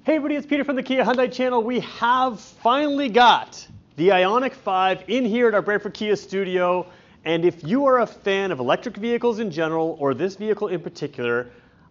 Hey everybody, it's Peter from the Kia Hyundai channel. We have finally got the Ioniq 5 in here at our Brantford Kia studio. And if you are a fan of electric vehicles in general, or this vehicle in particular,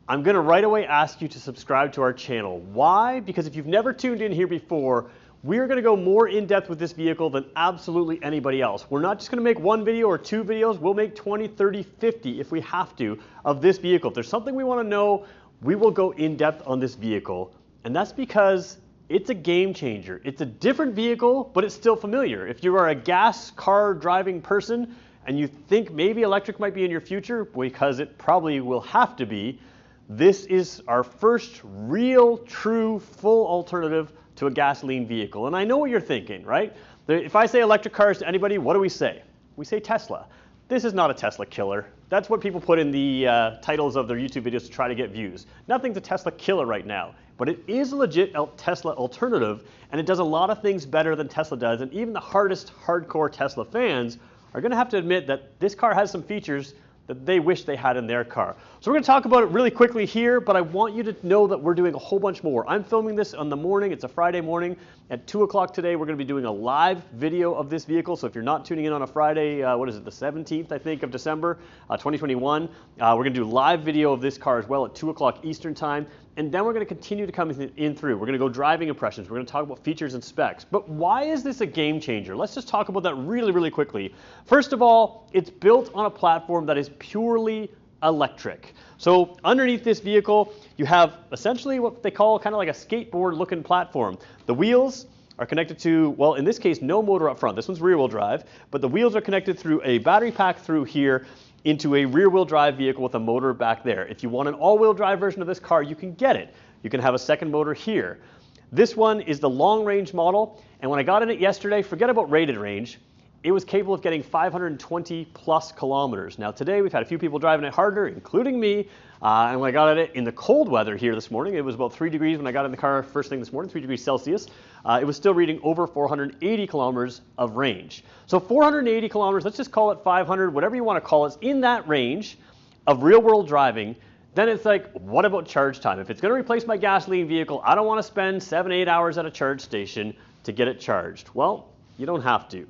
I'm gonna right away ask you to subscribe to our channel. Why? Because if you've never tuned in here before, we're gonna go more in depth with this vehicle than absolutely anybody else. We're not just gonna make one video or two videos, we'll make 20, 30, 50 if we have to of this vehicle. If there's something we wanna know, we will go in depth on this vehicle. And that's because it's a game changer. It's a different vehicle, but it's still familiar. If you are a gas car driving person and you think maybe electric might be in your future, because it probably will have to be, this is our first real, true, full alternative to a gasoline vehicle. And I know what you're thinking, right? If I say electric cars to anybody, what do we say? We say Tesla. This is not a Tesla killer. That's what people put in the titles of their YouTube videos to try to get views. Nothing's a Tesla killer right now, but it is a legit Tesla alternative, and it does a lot of things better than Tesla does, and even the hardest hardcore Tesla fans are gonna have to admit that this car has some features that they wish they had in their car. So we're gonna talk about it really quickly here, but I want you to know that we're doing a whole bunch more. I'm filming this on the morning, it's a Friday morning. At 2 o'clock today, we're gonna be doing a live video of this vehicle. So if you're not tuning in on a Friday, what is it, the 17th, I think, of December, 2021, we're gonna do live video of this car as well at 2 o'clock Eastern time. And then we're gonna continue to come in through. We're gonna go driving impressions. We're gonna talk about features and specs. But why is this a game changer? Let's just talk about that really, really quickly. First of all, it's built on a platform that is purely electric. So underneath this vehicle, you have essentially what they call kind of like a skateboard looking platform. The wheels are connected to, well, in this case, no motor up front. This one's rear wheel drive, but the wheels are connected through a battery pack through here into a rear wheel drive vehicle with a motor back there. If you want an all wheel drive version of this car, you can get it. You can have a second motor here. This one is the long range model, and when I got in it yesterday, forget about rated range, it was capable of getting 520 plus kilometers. Now today we've had a few people driving it harder, including me, and when I got at it in the cold weather here this morning, it was about 3 degrees when I got in the car first thing this morning, 3 degrees Celsius, it was still reading over 480 kilometers of range. So 480 kilometers, let's just call it 500, whatever you want to call it, it's in that range of real world driving. Then it's like, what about charge time? If it's going to replace my gasoline vehicle, I don't want to spend 7, 8 hours at a charge station to get it charged. Well, you don't have to.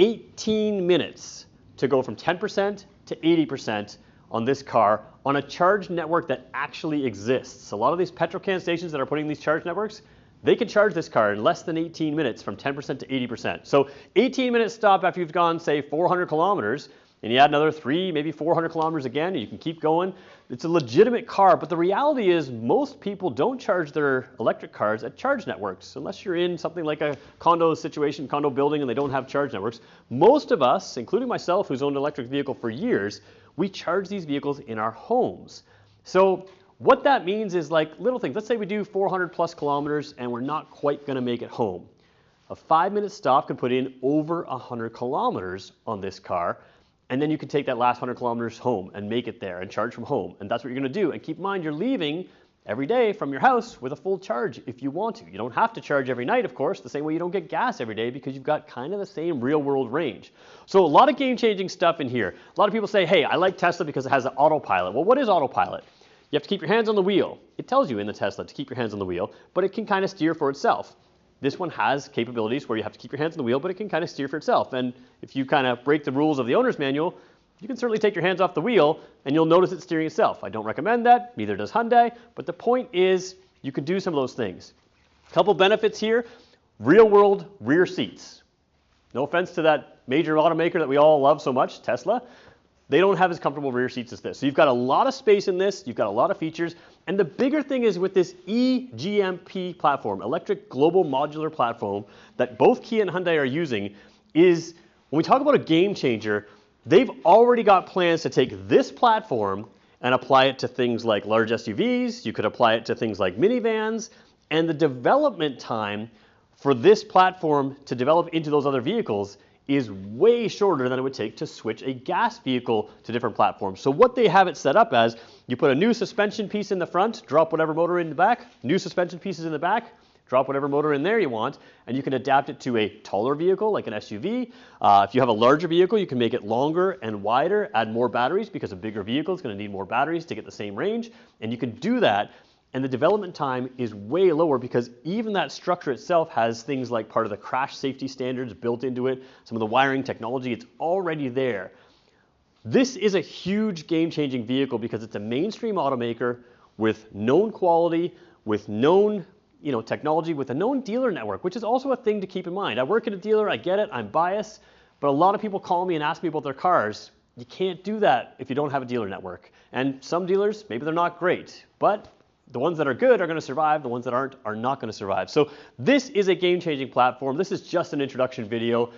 18 minutes to go from 10% to 80% on this car on a charge network that actually exists. A lot of these petrol can stations that are putting these charge networks, they can charge this car in less than 18 minutes from 10% to 80%. So 18-minute stop after you've gone, say, 400 kilometers, and you add another 3, maybe 400 kilometers again, and you can keep going. It's a legitimate car, but the reality is most people don't charge their electric cars at charge networks, unless you're in something like a condo situation, condo building, and they don't have charge networks. Most of us, including myself, who's owned an electric vehicle for years, we charge these vehicles in our homes. So what that means is like little things. Let's say we do 400 plus kilometers and we're not quite gonna make it home. A 5-minute stop can put in over 100 kilometers on this car, and then you can take that last 100 kilometers home and make it there and charge from home. And that's what you're gonna do. And keep in mind, you're leaving every day from your house with a full charge if you want to. You don't have to charge every night, of course, the same way you don't get gas every day because you've got kind of the same real world range. So a lot of game-changing stuff in here. A lot of people say, hey, I like Tesla because it has an autopilot. Well, what is autopilot? You have to keep your hands on the wheel. It tells you in the Tesla to keep your hands on the wheel, but it can kind of steer for itself. This one has capabilities where you have to keep your hands on the wheel, but it can kind of steer for itself. And if you kind of break the rules of the owner's manual, you can certainly take your hands off the wheel and you'll notice it steering itself. I don't recommend that, neither does Hyundai, but the point is you can do some of those things. A couple benefits here, real world rear seats. No offense to that major automaker that we all love so much, Tesla. They don't have as comfortable rear seats as this. So you've got a lot of space in this, you've got a lot of features, and the bigger thing is with this eGMP platform, Electric Global Modular Platform, that both Kia and Hyundai are using, is when we talk about a game changer, they've already got plans to take this platform and apply it to things like large SUVs, you could apply it to things like minivans, and the development time for this platform to develop into those other vehicles is way shorter than it would take to switch a gas vehicle to different platforms. So what they have it set up as, you put a new suspension piece in the front, drop whatever motor in the back, new suspension pieces in the back, drop whatever motor in there you want, and you can adapt it to a taller vehicle like an SUV. If you have a larger vehicle, you can make it longer and wider, add more batteries because a bigger vehicle is going to need more batteries to get the same range, and you can do that and the development time is way lower because even that structure itself has things like part of the crash safety standards built into it, some of the wiring technology, it's already there. This is a huge game-changing vehicle because it's a mainstream automaker with known quality, with known technology, with a known dealer network, which is also a thing to keep in mind. I work at a dealer, I get it, I'm biased, but a lot of people call me and ask me about their cars. You can't do that if you don't have a dealer network. And some dealers, maybe they're not great, but the ones that are good are going to survive, the ones that aren't are not going to survive. So this is a game-changing platform. This is just an introduction video.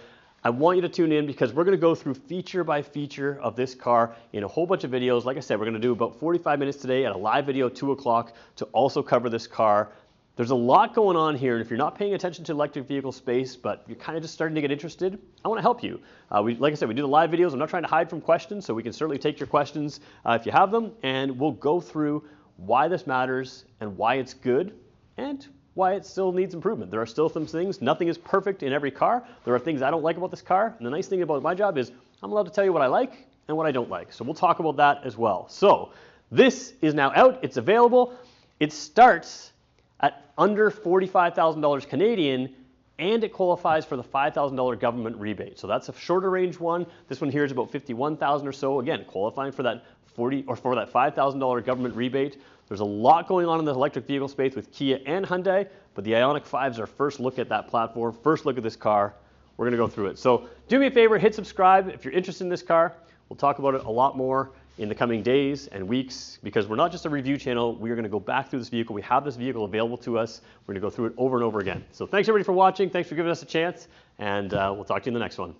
I want you to tune in because we're going to go through feature by feature of this car in a whole bunch of videos. Like I said, we're going to do about 45 minutes today at a live video at 2 o'clock to also cover this car. There's a lot going on here, and if you're not paying attention to electric vehicle space, but you're kind of just starting to get interested, I want to help you. Like I said, we do the live videos. I'm not trying to hide from questions, so we can certainly take your questions if you have them, and we'll go through why this matters and why it's good and why it still needs improvement. There are still some things. Nothing is perfect in every car. There are things I don't like about this car, and the nice thing about my job is I'm allowed to tell you what I like and what I don't like. So we'll talk about that as well. So this is now out. It's available. It starts at under $45,000 Canadian, and it qualifies for the $5,000 government rebate. So that's a shorter range one. This one here is about $51,000 or so. Again, qualifying for that $5,000 government rebate. There's a lot going on in the electric vehicle space with Kia and Hyundai, but the Ioniq 5 is our first look at that platform, first look at this car. We're going to go through it. So do me a favor, hit subscribe if you're interested in this car. We'll talk about it a lot more in the coming days and weeks because we're not just a review channel. We are going to go back through this vehicle. We have this vehicle available to us. We're going to go through it over and over again. So thanks everybody for watching. Thanks for giving us a chance, and we'll talk to you in the next one.